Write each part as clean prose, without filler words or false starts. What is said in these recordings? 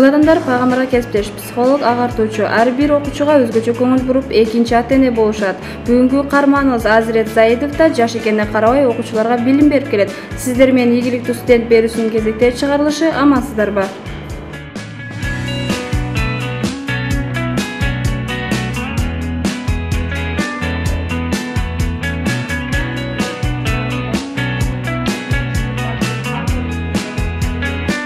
адамдар пайгамбарга кесиптеш, психолог, агартуучу ар бир окуучуга өзгөчө көңүл буруп, экинчи ата-эне болушат. Бүгүнкү каарманыбыз Азирет Заидов да жаш экенине карабай окуучуларга билим берип келет. Сиздер менен ийгиликтүү студент берүүсүнүн кезектеги чыгарылышы, амансыздарбы?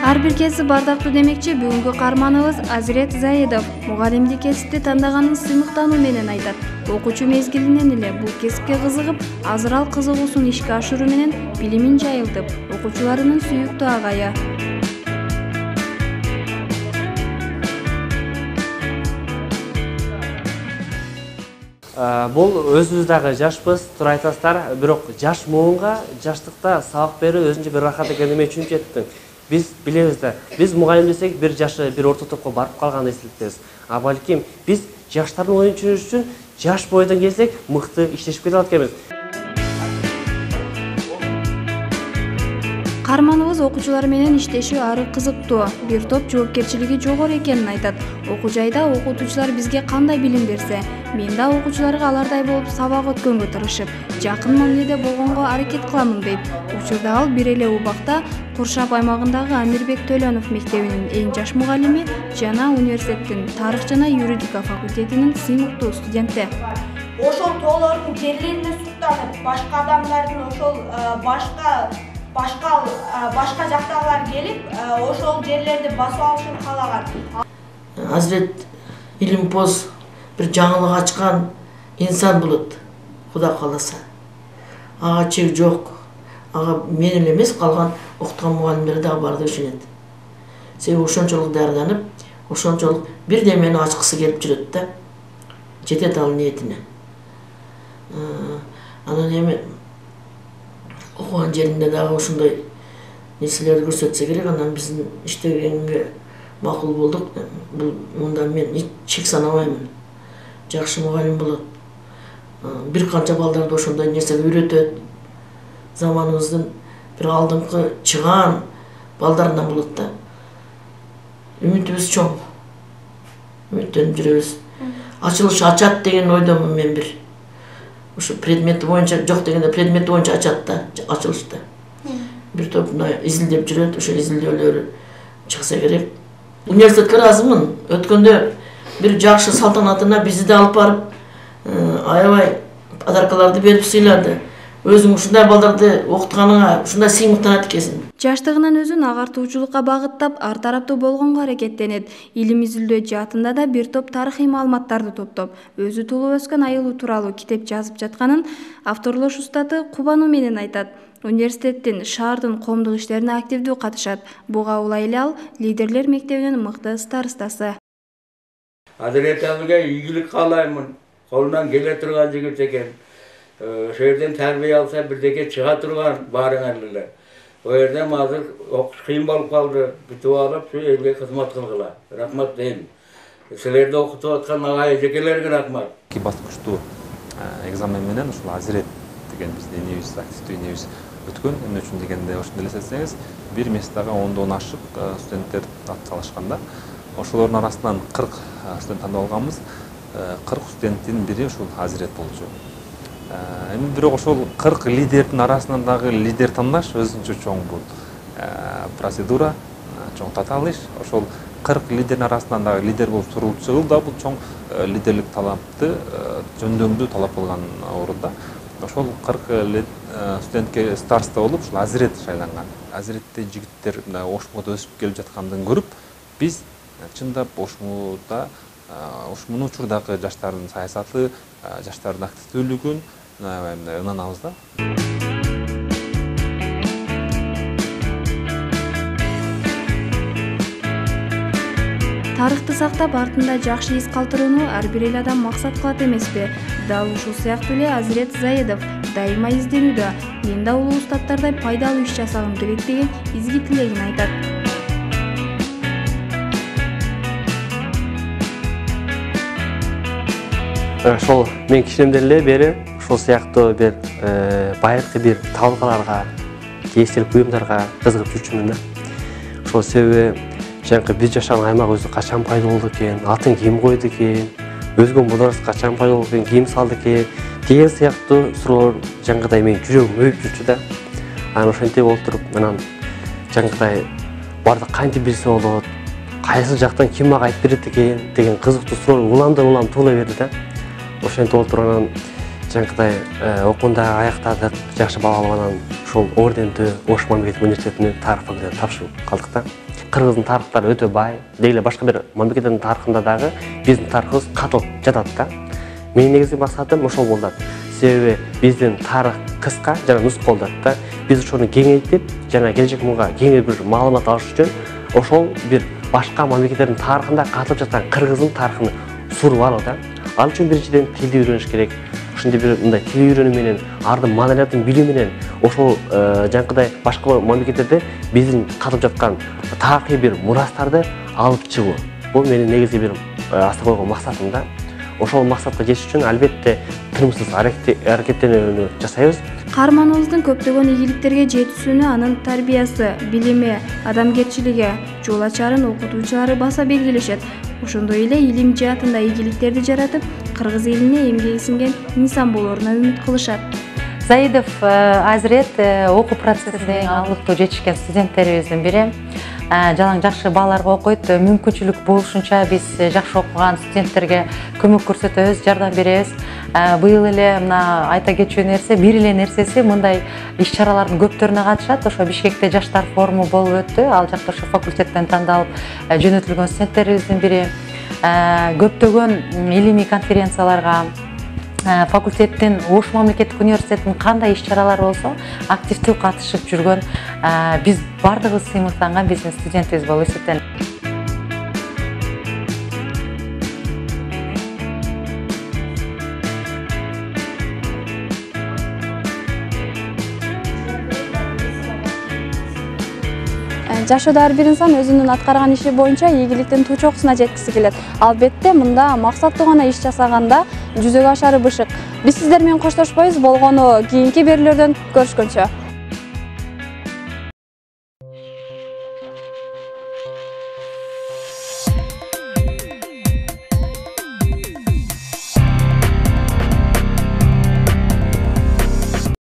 Ар бир кесип бардактуу демекчи, бүгүнкү каарманыбыз Азирет Заидов мугалимдик кесипти тандаганын сыймыктануу менен айтат. Окуучу мезгилинен эле бул кесипке кызыгып, азыр ал кызыгуусун ишке ашыруу менен билимин жайылтып, окуучуларынын сүйүктүү агайы. Бул өзүбүз дагы жашпыз, туура айтасыздар, бирок жаш муунга жаштыкта сабак берүү өзүнчө бир рахат экенин мен түшүнүп жеттим. Biz bilemiz de, biz muğalim desek bir yaşı, bir orta topқа barıp kalgan esiliktiriz. Balkim biz yaşların oyun üçün yaş boydan gelsek mıқты işleşip kete alıp Каарманыбыз окуучулар менен иштешүү ары кызыктуу, бир топ жоопкерчилиги жогору экенин айтат. Окуу жайда окутуучулар бизге кандай билим берсе, мен да окуучуларга алардай болуп сабак өткөнгө тырышып, жакын мамиледе болгонго аракет кыламын дейт. Учурда ал бир эле убакта Куршап аймагындагы Амирбек Төлөнов мектебинин эң жаш мугалими жана университеттин тарых жана юридика факультетинин сыймыктуу студенти. Ошол тоолордун жерлерине суктанып, башка адамдардын ошол башка жактагылар келип, ошол жерлерди басып алышын каалаган. Азирет илимпоз бир жаңылык ачкан инсан болот, Кудай кааласа. Ага чек жок. Ага мен эле эмес, калган окуткан мугалимдер дагы бар деп түшүнөт. Себеби ошончолук даярданып, ошончолук бирдемени ачкысы келип жүрөт да. Жетет ал ниетине. Анан эми окуган жеринде дагы ошондой нерселерди көрсөтсө керек, анан биздин иштегенге макул болдук. Бул мында мен чек санабаймын. Жакшы мугалим болот. Бир канча балдарды ошондой нерсеге үйрөтөт. Заманыбыздын бир алдыңкы чыгаан балдарынан болот да. Үмүтүбүз чоң. Үмүттөнүп жүрөбүз. Ачылыш ачат деген ойдомун мен бир. Ошо предмети боюнча жок дегенде предмети боюнча ачат да, ачылышта. Бир топ изилдеп жүрөт, ошо изилдөөлөр чыкса керек. Университетке ыраазымын. Өткөндө бир жакшы салтанатына бизди да алып барып, аябай подаркаларды берип сыйлады. Өзүң ушундай балдарды окутканыңа ушундай сыймыктанат экенсиң. Жаштыгынан өзүн агартуучулукка багыттап, ар тараптуу болгонго аракеттенет. Илим изилдөө жаатында да бир топ тарыхый маалыматтарды топтоп, өзү туулуп өскөн айылы тууралуу китеп жазып жатканын авторлош устаты Кубануу менен айтат. Университеттин, шаардын коомдук иштерине активдүү катышат. Буга улай эле ал лидерлер мектебинин мыкты старостасы. Азирет абыга ийгилик каалаймын. Колунан келе турган жигит экен. Ошол жерден тарбия алса бирдеке чыга турган баарыңар эле. О жерден азыр окуш кыйын болуп калды. Бүтүп алып, şu элге кызмат кылгыла. Рахмат дейм. Силерди окутуп аткан агай эжекелерге рахмат. Эки баскычтуу экзамен менен ушул Азирет деген биздин энебиз, активдүү энебиз өткөн. Эмне үчүн дегенде ошондо элестетсеңиз, бир месяцтага 10дон ашык студенттер ат салышканда, ошолордун арасынан 40 студент тандап алганбыз. 40 студенттин бири ушул Азирет болчу. Эми бирок ошол 40 лидердин арасынан дагы лидер тандаш өзүнчө чоң бул процедура, чоң таталыш. Ошол 40 лидердин арасынан дагы лидер болуп сурулуп чыгуу да бул чоң лидерлик талапты жөндөмдүү талап болгон орунда. Ошол 40 студентке староста болуп ушул Азирет шайланган. Азиретте жигиттер Ошмуда өсүп келип жаткандын көрүп, биз чындап Ошмунун учурдагы жаштардын саясаты, жаштардын активдүүлүгүн ынанабыз да. Тарыхты сактап, артында жакшы из калтырууну ар бир эле адам максат кылат эмеспи? Дал ушул сыяктуу эле Азирет Заидов дайыма изденүүдө. Мен да улуу устаттардай пайдалуу иш жасагым келет деген изги тилегин айтат. Ошол мен кичинемден эле бери ушул сыяктуу бир байыркы бир талкаларга, кеңешчилик буюмдарга кызыгып жүрчүмүн да. Ошол себеби жаңағы біз жашаған аймақ өзі қашан пайда болды екен, атын кім қойды екен, өзге мұнарасы қашан пайда болды екен, кім салды екен деген сияқты сұраулар жаңағыдай мен жүрегім өйіп жүрді да. Ошентип отырып, менен жаңағыдай барды қантип билсе болот, кайсы жактан ким мага айтып берет экен деген кызыктуу суроо улам туула берди да. Ошентип отырып анан жаңағыдай окуунду аяктадык, жакшы бала алып анан ушул Орденди Ош мамлекеттик университетине тарых факультетине тапшырып калдык да. Кыргыздын тарыхтары өтө бай, деги башка бир мамлекеттердин тарыхында дагы биздин тарыхыбыз катылып жатат да. Менин негизги максатым ошол болот. Себеби биздин тарых кыска жана нускалдат да. Биз ошону кеңейтип, жана келечек муга кеңири бир маалымат алыш үчүн ошол бир башка мамлекеттердин тарыхында катылып жаткан кыргыздын тарыхын суруп алуу да. Ал үчүн биринчиден тилди үйрөнүш керек. Ошондой бир мындай тил үйрөнүү менен, ардын маданиятын билүү менен ошол жаңкыдай башка мамлекеттерде биздин катылып жаткан тарыхый бир мурастарды алып чыгуу. Бул менин негизги бир аста койгон максатым да. Ошол максатка жетиш үчүн албетте тынымсыз аракеттенүүнү жасайбыз. Каарманыбыздын көптөгөн ийгиликтерге жетүүсүнө анын тарбиясы, билими, адамгерчилиги, жол ачарын окутуучулары баса белгилешет. Ошондой эле илим жаатында ийгиликтерди жаратып, кыргыз элине эмгеги сиңген инсан болоруна үмүт кылышат. Заидов Азирет окуу процессинде алыптуу жетишкен студенттерибиздин бири. Жалаң жакшы бааларга окуйт, мүмкүнчүлүк болушунча биз жакшы окуган студенттерге көмөк көрсөтөбүз, жардам беребиз. Быйыл эле мына айта кетчү нерсе, бир эле нерсеси мындай иш-чаралардын көптөрүнө катышат. Ошо Бишкекте жаштар форуму болуп өттү. Ал жакта ошо факультеттен тандалып жөнөтүлгөн студенттерибиздин бири көптөгөн илимий конференцияларга факультеттин Ош мамлекеттик университетинин кандай иш-чаралары болсо активдүү катышып жүргөн биз бардыгыбыз сыймыктанган биздин студентибиз болуп эсептелет. Жашоодо ар бир инсан өзүнүн аткарган иши боюнча ийгиликтин туу чокусуна жеткиси келет. Албетте мында максаттуу гана иш жасаганда жүзөгө ашары бышык. Биз сиздер менен коштошпойбуз, болгону кийинки берүүлөрдөн көрүшкөнчө.